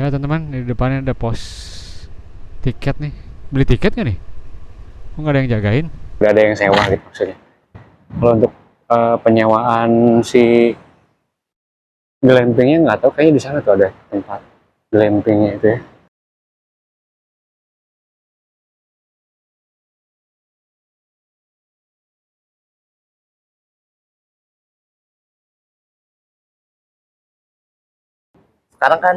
Ya teman-teman, di depannya ada pos tiket nih. Beli tiket nggak nih? Kok nggak ada yang jagain? Nggak ada yang sewa gitu maksudnya. Kalau untuk penyewaan si glampingnya nggak tahu, kayaknya di sana tuh ada tempat glampingnya itu ya. Sekarang kan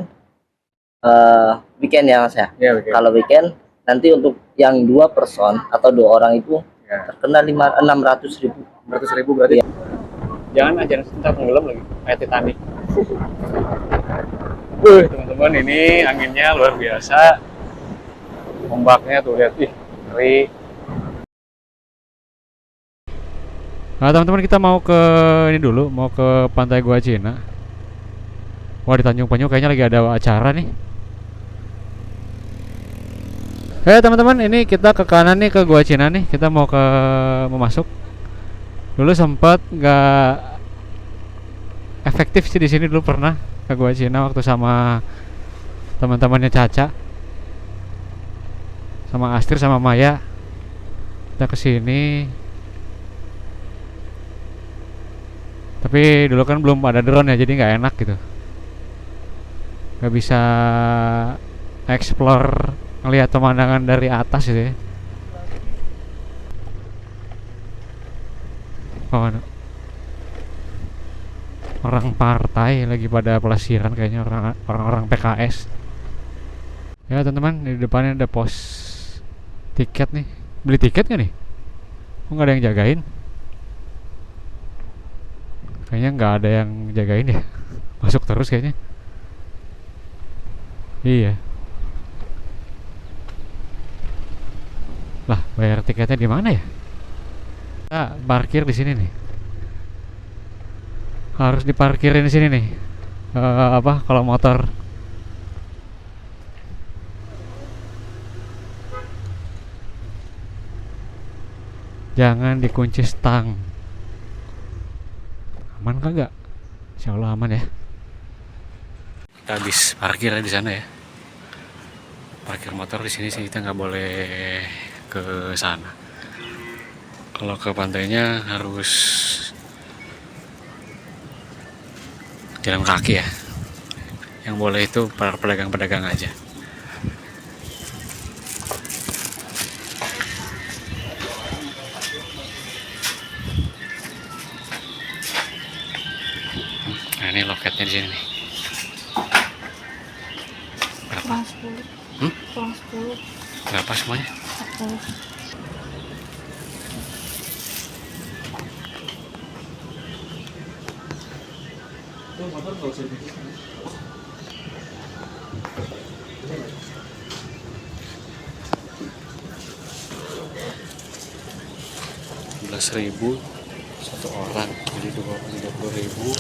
weekend ya Mas ya. Iya, oke. Kalau weekend nanti untuk yang 2 person atau 2 orang itu Ya. terkena 600.000. 100.000 berarti. Iya. Jangan aja ntar tenggelam lagi kayak Titanic. Teman-teman, ini anginnya luar biasa. Ombaknya tuh lihat, ih, ngeri. Nah teman-teman, kita mau ke ini dulu, mau ke pantai Gua Cina. Wah, di Tanjung Penyu kayaknya lagi ada acara nih. Teman-teman, ini kita ke kanan nih, ke Gua Cina nih. Kita mau masuk. Dulu sempat nggak efektif sih di sini, dulu pernah ke Gua Cina waktu sama teman-temannya Caca, sama Astrid sama Maya. Kita ke sini. Tapi dulu kan belum ada drone ya, jadi nggak enak gitu. Nggak bisa explore, ngelihat pemandangan dari atas gitu ya. Oh, orang partai lagi pada pelesiran kayaknya, orang-orang PKS. Ya teman-teman, di depannya ada pos tiket nih. Beli tiket nggak nih? Kok nggak ada yang jagain? Kayaknya nggak ada yang jagain ya. Masuk terus kayaknya. Iya. Lah, bayar tiketnya di mana ya? Kita parkir di sini nih. Harus diparkirin di sini nih. Kalau motor. Jangan dikunci stang. Aman kagak? Insya Allah aman ya. Kita habis parkir di sana ya. Parkir motor di sini sih, kita nggak boleh ke sana. Kalau ke pantainya harus jalan kaki ya. Yang boleh itu para pedagang-pedagang aja. Nah, ini loketnya di sini nih. Berapa? Kurang 10. Kurang 10. Berapa semuanya? 10. Itu motor nggak usah di 11.000 satu orang, jadi 30.000.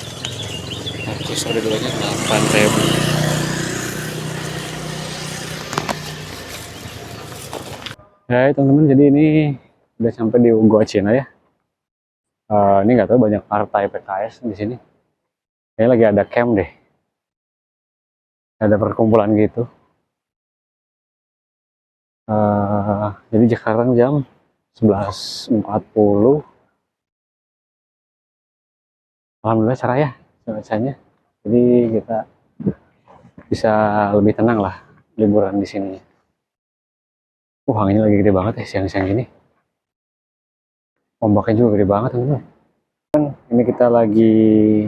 Harus ada duanya 8.000. Ya teman-teman, jadi ini udah sampai di Gua Cina ya. Ini nggak tahu banyak partai PKS di sini. Kayaknya lagi ada camp deh. Ada perkumpulan gitu. Jadi sekarang jam 11.40. Alhamdulillah cerah ya cuacanya. Jadi kita bisa lebih tenang lah liburan di sini. Anginnya lagi gede banget ya siang-siang ini. Ombaknya juga gede banget teman-teman. Ini kita lagi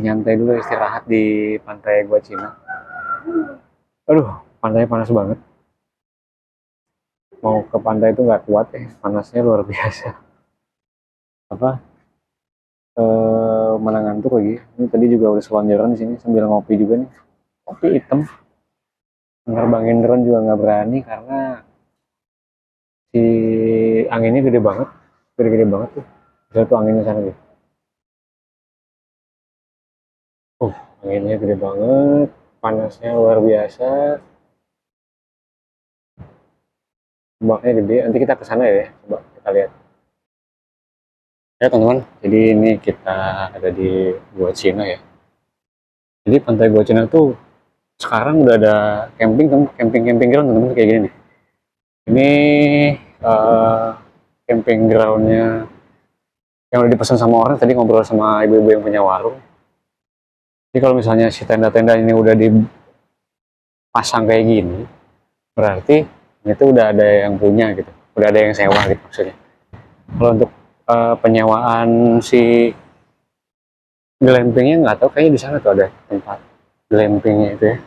nyantai dulu, istirahat di pantai Gua Cina. Aduh, pantainya panas banget. Mau ke pantai itu nggak kuat ya, panasnya luar biasa. Mana ngantuk lagi. Ini tadi juga udah selonjoran di sini sambil ngopi juga nih. Kopi hitam. Nerbangin drone juga nggak berani karena si anginnya gede banget, gede-gede banget tuh. Bisa tuh anginnya sana gitu. Anginnya gede banget, panasnya luar biasa. Ombaknya gede. Nanti kita ke sana ya, coba kita lihat. Ya teman-teman, jadi ini kita ada di Gua Cina ya. Jadi pantai Gua Cina tuh sekarang udah ada camping ground teman-teman kayak gini nih. Ini eh, camping groundnya yang udah dipesan sama orang, tadi ngobrol sama ibu-ibu yang punya warung. Jadi kalau misalnya si tenda-tenda ini udah dipasang kayak gini, berarti itu udah ada yang punya gitu, udah ada yang sewa gitu maksudnya. Kalau untuk penyewaan si glampingnya nggak tahu, kayaknya di sana tuh ada tempat glampingnya itu ya.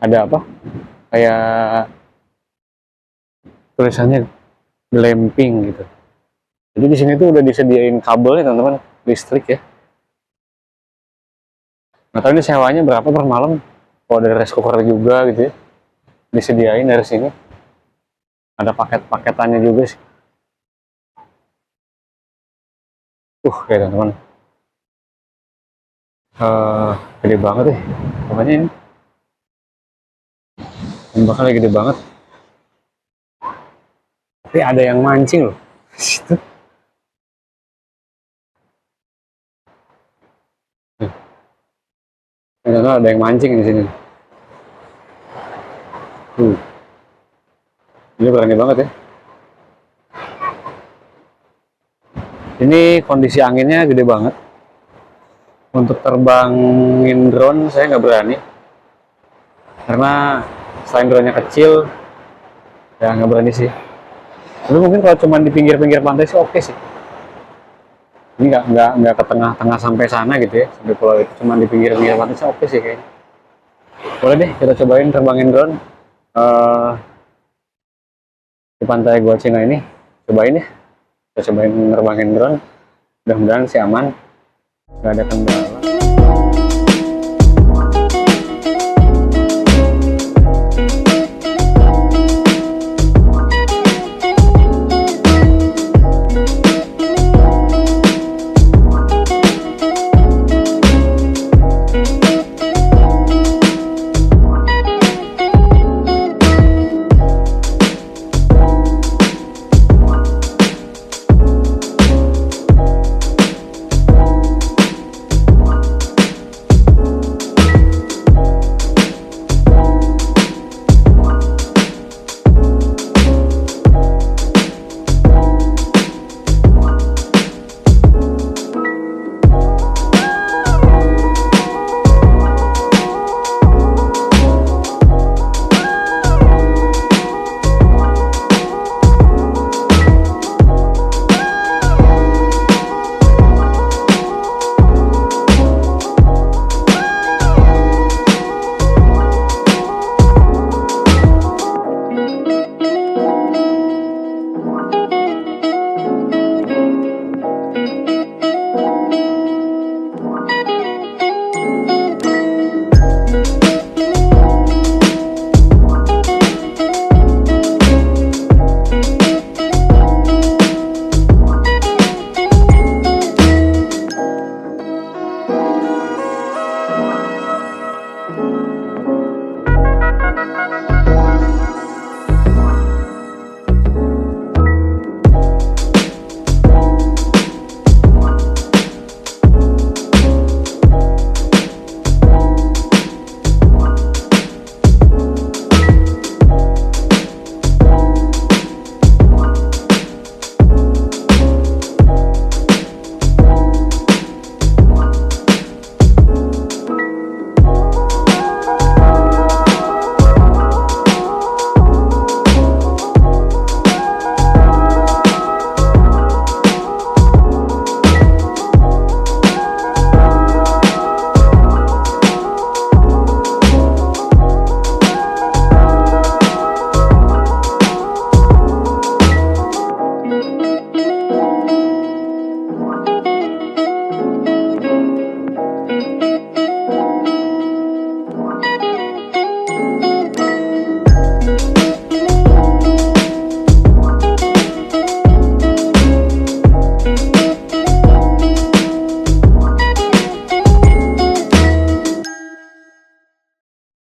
Ada apa? Kayak tulisannya glamping gitu. Jadi di sini tuh udah disediain kabelnya teman-teman, listrik ya. Nggak tahu ini sewanya berapa per malam. Kalau ada rice cooker juga gitu ya, disediain dari sini. Ada paket-paketannya juga sih. Ya teman-teman. Gede banget ya. Pokoknya ini. Bakal gede banget. Tapi ada yang mancing loh. Situ. Ada yang mancing di sini. Ini berani banget ya. Ini kondisi anginnya gede banget. Untuk terbangin drone saya nggak berani. Karena selain drone-nya kecil, ya nggak berani sih. Tapi mungkin kalau cuma di pinggir-pinggir pantai sih oke sih. Ini nggak ke tengah-tengah sampai sana gitu ya, sampai pulau itu, cuma di pinggir-pinggir pantai sih oke sih kayaknya. Boleh deh kita cobain terbangin drone di pantai Gua Cina ini. Cobain ya, kita cobain terbangin drone. Mudah-mudahan sih aman, nggak ada kendala.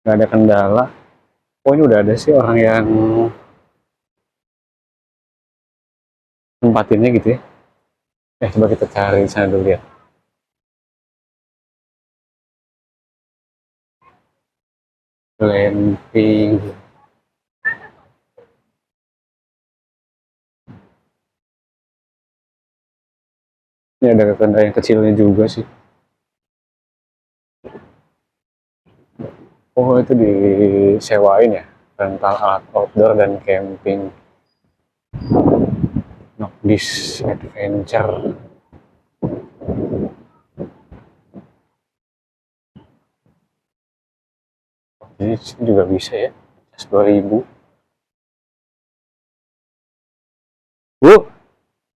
Nggak ada kendala. Oh ini udah ada sih orang yang tempatinnya gitu ya. Coba kita cari di sana dulu ya. glamping. Ini ada tenda yang kecilnya juga sih. Oh, itu disewain ya, rental alat outdoor dan camping. Nokdis Adventure. Jadi sini juga bisa ya, cas 2000. Bu,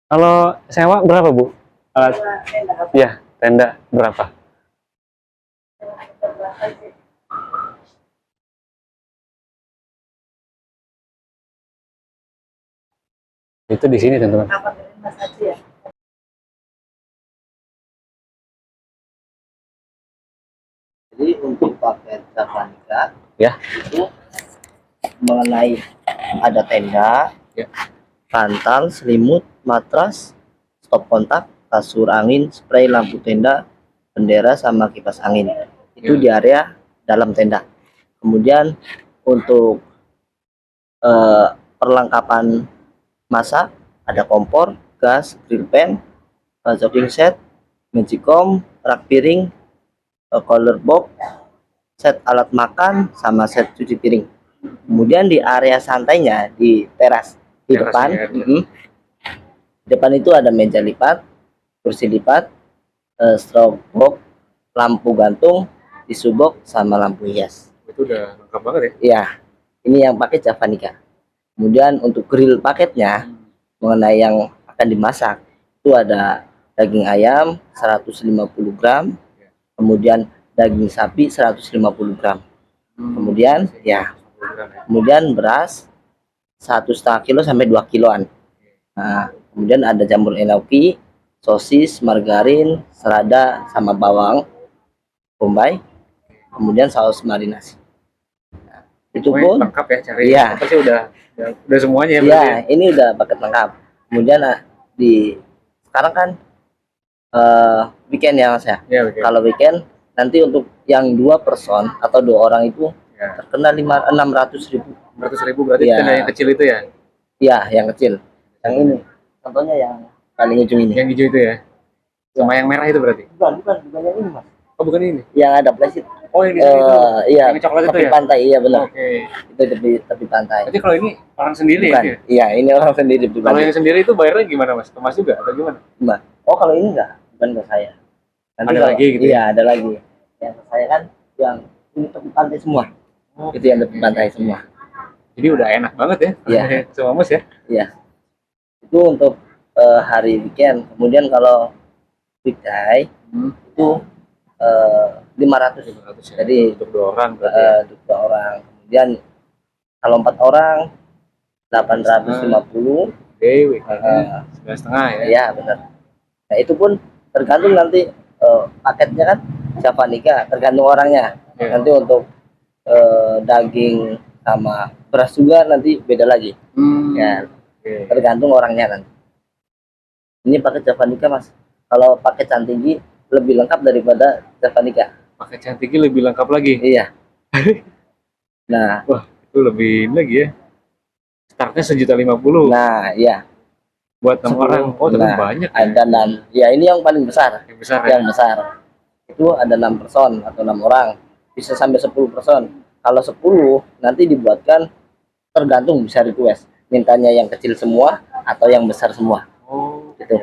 kalau sewa berapa Bu? Alat, ya, tenda berapa? Itu di sini teman-teman. Jadi untuk paket Javanica Ya. itu mengenai ada tenda, Ya. bantal, selimut, matras, stop kontak, kasur angin, spray lampu tenda, bendera sama kipas angin. Itu Ya. di area dalam tenda. Kemudian untuk perlengkapan masak ada kompor, gas, grill pan, cooking set, magicom, rak piring, cooler box, set alat makan sama set cuci piring. Kemudian di area santainya di teras di Teras depan, ya. di depan itu ada meja lipat, kursi lipat, strobe box, lampu gantung, tisu box sama lampu hias. Itu udah lengkap banget ya. Ya, ini yang pakai Javanica. Kemudian untuk grill paketnya mengenai yang akan dimasak itu ada daging ayam 150 gram, kemudian daging sapi 150 gram. Kemudian ya, kemudian beras 1,5 kilo sampai 2 kiloan. Nah, kemudian ada jamur enoki, sosis, margarin, selada sama bawang bombay, kemudian saus marinasi. Nah, itu Pokoknya pun lengkap ya, cari Iya. apa sih udah semuanya ya, ya, berarti ya? ini udah paket lengkap. Kemudian di sekarang kan weekend ya Mas ya. Ya, oke. Kalau weekend nanti untuk yang 2 person atau 2 orang itu Ya. terkena 600.000. 100.000 berarti Iya. tenda yang kecil itu ya? Ya, yang kecil. Yang ini. Contohnya yang paling ujung ini. Yang hijau itu ya? Sama yang merah itu berarti? Bukan yang ini Mas. Oh, bukan ini? Yang ada plastik. Oh, yang di sini itu? Iya, Yang coklat itu tepi ya? pantai, iya benar. Oke. Itu tepi pantai. Berarti kalau ini orang sendiri Bukan. ya? Iya, ini orang sendiri Kalau pribadi. yang sendiri itu bayarnya gimana Mas? Kemas juga atau gimana? Mbak. Oh, kalau ini enggak, bukan ke saya. Ada kalau- lagi gitu ya? Iya, ada lagi. Yang ke saya kan yang ini tepi pantai semua. Oh, Itu yang tepi pantai semua. jadi udah enak banget ya? Iya. Sama Mas ya? Iya. Itu untuk hari weekend. Kemudian kalau weekday itu 500. 500 ya? Jadi Untuk 2 orang berarti ya? untuk 2 orang. Kemudian kalau 4 orang 850. Oke, weekendnya 9,5 ya? Iya, benar. Nah, itu pun tergantung nanti paketnya kan Javanica, tergantung orangnya. Iya. Nanti untuk daging sama beras juga nanti beda lagi. Ya, Oke. tergantung orangnya kan. Ini paket Javanica Mas. Kalau paket Cantigi lebih lengkap daripada Javanica. Pakai cantiknya lebih lengkap lagi. Iya. Nah, Itu lebih lagi ya. Startnya 1.050.000 nah, iya. buat 6 orang. Oh, tapi Nah, banyak ya. ada 6. Ya, ini yang paling besar. Yang besar ya. Yang besar. Itu ada 6 person atau 6 orang. Bisa sampai 10 person. Kalau 10 nanti dibuatkan tergantung bisa request. Mintanya yang kecil semua atau yang besar semua. Oh, Gitu.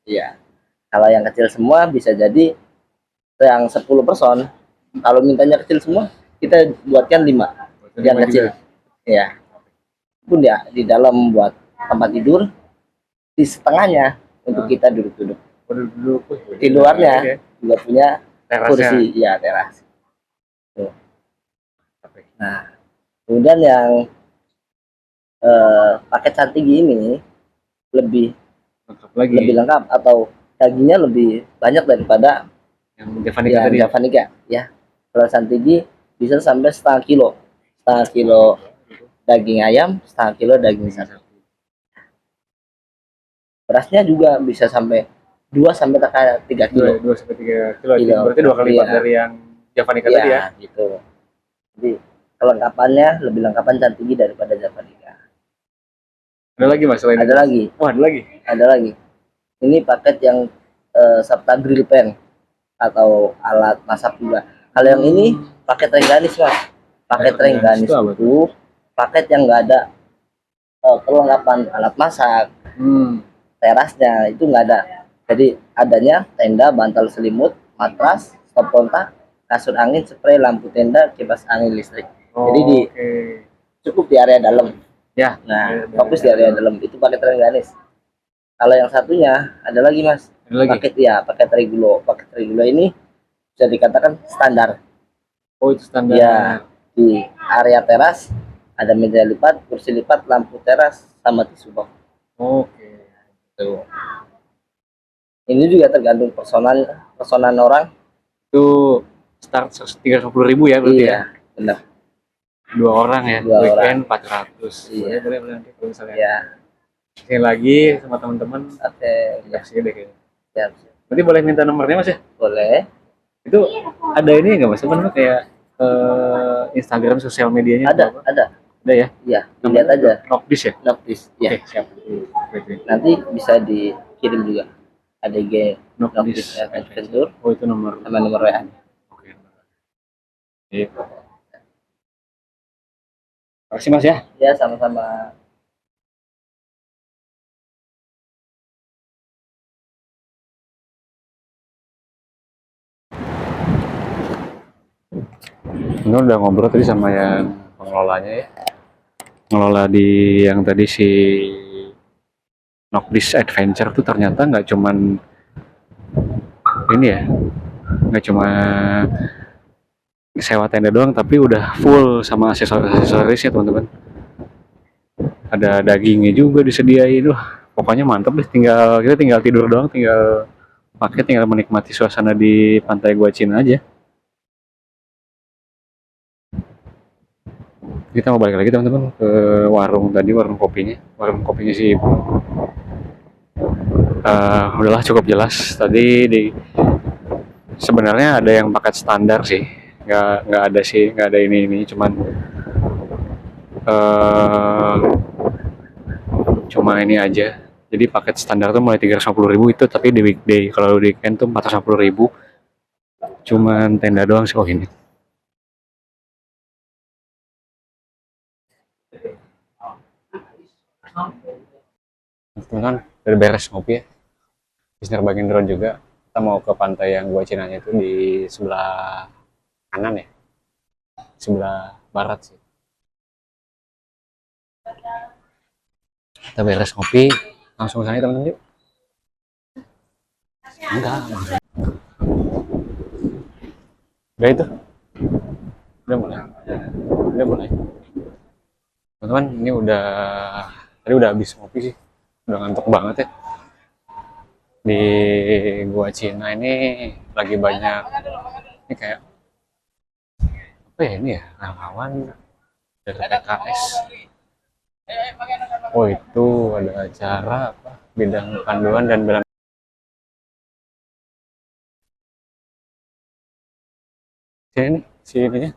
Iya. Kalau yang kecil semua bisa jadi yang 10 person. Kalau mintanya kecil semua, kita buatkan 5 yang lima kecil. juga. Iya. Pun ya di dalam buat tempat tidur, di setengahnya untuk kita duduk-duduk. Udah duduk. Di luarnya Ya. juga punya Terasnya. kursi, ya teras. Tuh. Oke. Nah, kemudian yang paket cantik ini lebih Lengkap lagi. lebih lengkap atau dagingnya lebih banyak daripada Yang Javanica yang tadi. ya? Javanica. Ya, kalau Santigi bisa sampai setengah kilo daging ayam, setengah kilo daging sapi. Berasnya juga bisa sampai 2 sampai 3 kilo. 2 sampai 3 kilo. Kilo. Berarti 2 kali lipat Iya. dari yang Javanica tadi ya. Iya, gitu. Jadi kelengkapannya lebih lengkap dan tinggi daripada Javanica. Ada lagi mas selain Ada itu? lagi, Oh ada lagi. ada lagi. Ini paket yang serta grill pan atau alat masak juga. Kalau yang ini paket Rengganis mas. Paket Rengganis Rengganis itu apa itu paket yang enggak ada perlengkapan alat masak, terasnya itu nggak ada. Jadi adanya tenda, bantal selimut, matras, stop kontak, kasur angin, spray, lampu tenda, kipas angin listrik. Jadi di Oke. cukup di area dalam. Ya. Nah, fokus di area dalam itu paket Rengganis. Kalau yang satunya ada lagi mas, Ada lagi. paket ya paket Regulo. Paket Regulo ini bisa dikatakan standar. Oh itu standar. Ya, di area teras ada meja lipat, kursi lipat, lampu teras, sama tisu box. Oke. Tuh. Ini juga tergantung personan orang. Itu start 350.000 ya berarti ya? Iya, benar. 2 orang ya, Dua weekend 400. Iya. Boleh nanti kalau misalnya. Ya, Sekali lagi sama teman-teman, oke. ya sih deh kayaknya. Siap. Berarti boleh minta nomornya mas ya? Boleh. Itu ada ini nggak mas? Sebenarnya kayak Instagram sosial medianya Ada, atau apa? ada. Ada ya? Iya, lihat aja. Nokdis ya? Noktis. Ya. Oke, siap. Oke. Nanti bisa dikirim juga. Ada Nokdis Noktis Adventure Oh itu nomor. sama nomor WA. Oke. Iya. Makasih mas ya. Ya, sama-sama. Ini udah ngobrol tadi sama yang pengelolanya ya. Ngelola di yang tadi si Nokdis Adventure tuh ternyata nggak cuman ini ya, nggak cuma sewa tenda doang, tapi udah full sama aksesorisnya teman-teman. Ada dagingnya juga disediain, pokoknya mantep deh. Kita tinggal tidur doang, tinggal menikmati suasana di pantai Gua Cina aja. Kita mau balik lagi teman-teman ke warung tadi, warung kopinya si Ibu. Udahlah cukup jelas tadi sebenarnya ada yang paket standar sih, nggak ada ini cuman cuma ini aja. Jadi paket standar tuh mulai 350.000 itu, tapi di weekday, kalau di weekend tuh 450.000. Cuman tenda doang sih. Oh ini kan udah beres ngopi ya, habis nerbakin drone juga. Kita mau ke pantai yang Gua Cinanya itu di sebelah kanan ya, sebelah barat sih. Kita beres ngopi langsung sana teman-teman yuk. Enggak udah itu udah mulai teman-teman. Ini tadi udah habis ngopi sih, udah ngantuk banget ya. Di Gua Cina ini lagi banyak ini kayak apa ya, ini ya relawan dari PKS. Oh itu ada acara apa, bidang panduan dan bela sini.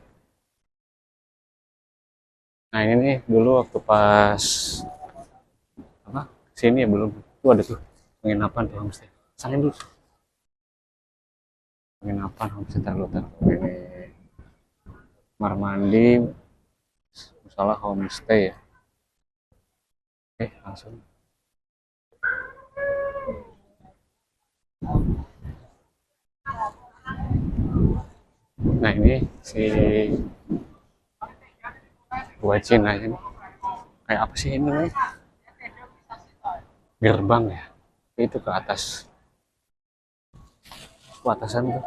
Nah ini nih dulu waktu pas apa sini ya, belum tuh ada tuh penginapan tuh homestay. Salin dulu penginapan homestay, taruh ini kamar mandi, masalah homestay ya. Oke langsung. Nah ini si Gua Cina ini kayak apa sih ini nih? Gerbang ya, itu ke atas, atasan tuh.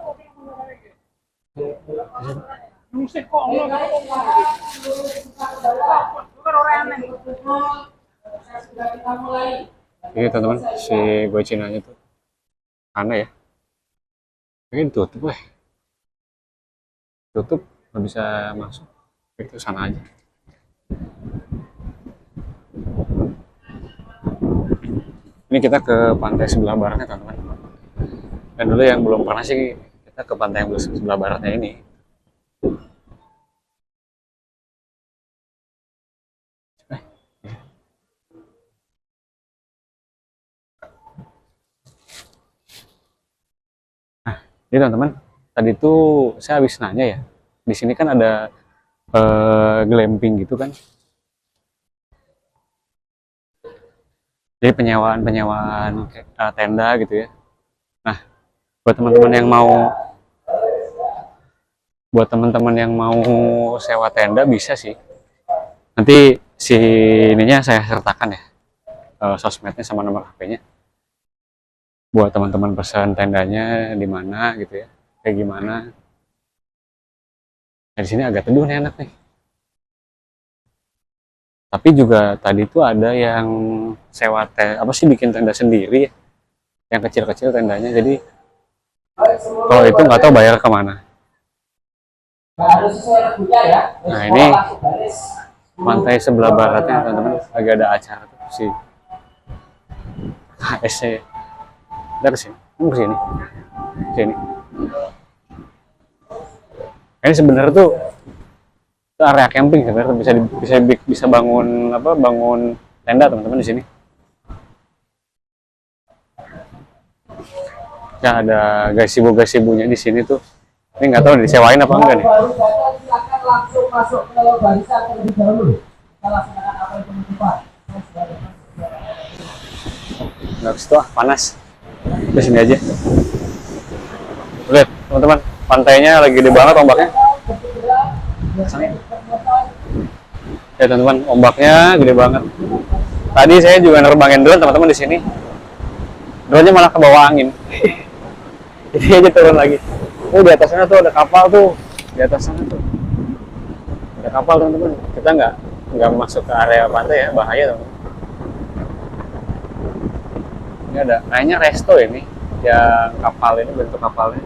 Ini teman-teman si Gua Cinanya tuh aneh ya, ini tutup nggak bisa masuk, itu sana aja. Ini kita ke pantai sebelah baratnya teman-teman. Dan dulu yang belum pernah sih kita ke pantai yang sebelah baratnya ini. Jadi teman-teman, tadi tuh saya habis nanya ya, di sini kan ada glamping gitu kan. Jadi penyewaan tenda gitu ya. Nah, buat teman-teman yang mau sewa tenda bisa sih. Nanti si ininya saya sertakan ya, sosmednya sama nomor HP-nya. Buat teman-teman pesan tendanya di mana gitu ya, kayak gimana. Nah, di sini agak teduh nih, enak nih. Tapi juga tadi tuh ada yang sewa apa sih, bikin tenda sendiri ya, yang kecil-kecil tendanya. Jadi kalau itu nggak tahu bayar kemana. Nah ini pantai sebelah baratnya teman-teman, lagi ada acara tuh si HSC. Kita kesini, kesini. Ini sebenarnya tuh area camping sebenarnya, bisa bangun tenda teman-teman di sini. Ya ada gazebo-gazebonya di sini tuh. Ini nggak tahu disewain apa enggak nih. Silakan langsung masuk ke barisan terlebih dahulu. Kita laksanakan apel penutupan. Nggak ke situ, panas. Di sini aja. Lihat teman-teman, pantainya lagi gede banget ombaknya. Ya teman-teman, ombaknya gede banget. Tadi saya juga nerbangin drone teman-teman di sini. Drone-nya malah ke bawah angin. Jadi aja turun lagi. Oh, di atas sana tuh ada kapal tuh. Di atas sana tuh ada kapal teman-teman. Kita nggak masuk ke area pantai ya, bahaya teman-teman. Ini ada kayaknya resto ini, yang kapal ini, bentuk kapalnya.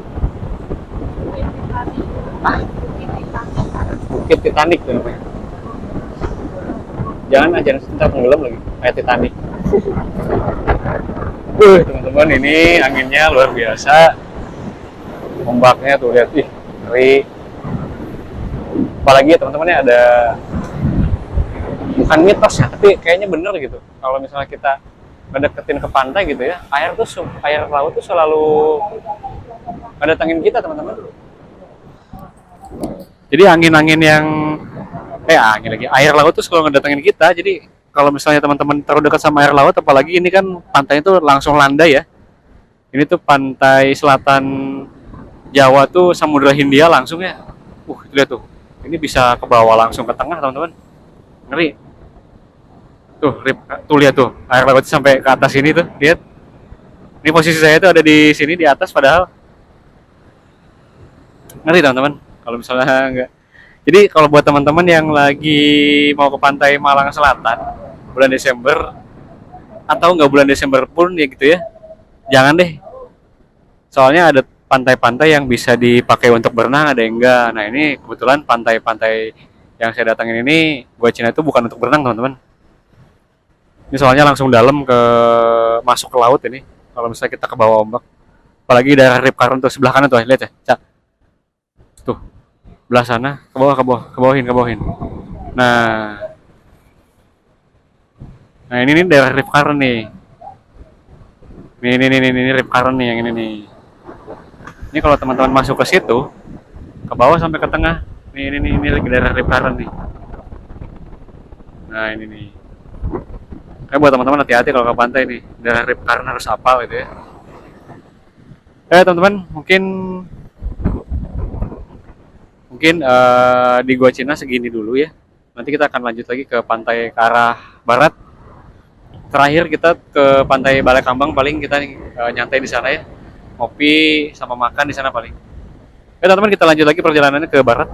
Ah, Bukit Titanic tuh namanya. Jangan aja ntar tenggelam lagi kayak Titanic. Teman-teman, ini anginnya luar biasa. Ombaknya tuh lihat, ih, ngeri. Apalagi ya teman-temannya ada, bukan mitos ya, tapi kayaknya bener gitu. Kalau misalnya kita ngedeketin ke pantai gitu ya, air laut tuh selalu ngedatengin kita teman-teman. Jadi angin-angin yang angin lagi, air laut tuh selalu ngedatengin kita. Jadi kalau misalnya teman-teman terlalu dekat sama air laut, apalagi ini kan pantainya tuh langsung landai ya. Ini tuh pantai selatan Jawa tuh Samudra Hindia langsung ya. Lihat tuh, ini bisa ke bawah langsung ke tengah teman-teman. Ngeri. Tuh lihat tuh, air laut sampai ke atas ini tuh, lihat. Ini posisi saya tuh ada di sini di atas, padahal ngeri teman-teman. Kalau misalnya enggak. Jadi kalau buat teman-teman yang lagi mau ke pantai Malang Selatan bulan Desember, atau nggak bulan Desember pun ya gitu ya, jangan deh. Soalnya ada pantai-pantai yang bisa dipakai untuk berenang, ada yang enggak. Nah ini kebetulan pantai-pantai yang saya datangin ini, Gua Cina itu bukan untuk berenang teman-teman. Ini soalnya langsung dalam masuk ke laut ini. Kalau misalnya kita ke bawah ombak, apalagi daerah Rip Current tuh sebelah kanan tuh, lihat ya, Cak. Tuh, belah sana, ke bawahin. Nah ini nih daerah Rip Current nih. Ini Rip Current nih yang ini nih. Ini kalau teman-teman masuk ke situ, ke bawah sampai ke tengah. Ini lagi daerah Rip Current nih. Nah ini nih. Kayak buat teman-teman hati-hati kalau ke pantai nih, daerah Rip Current harus hafal gitu ya. Teman-teman, mungkin di Gua Cina segini dulu ya. Nanti kita akan lanjut lagi ke pantai ke arah barat. Terakhir kita ke pantai Balai Kambang, paling kita nyantai di sana ya. Ngopi sama makan di sana paling. Teman-teman, kita lanjut lagi perjalanannya ke barat.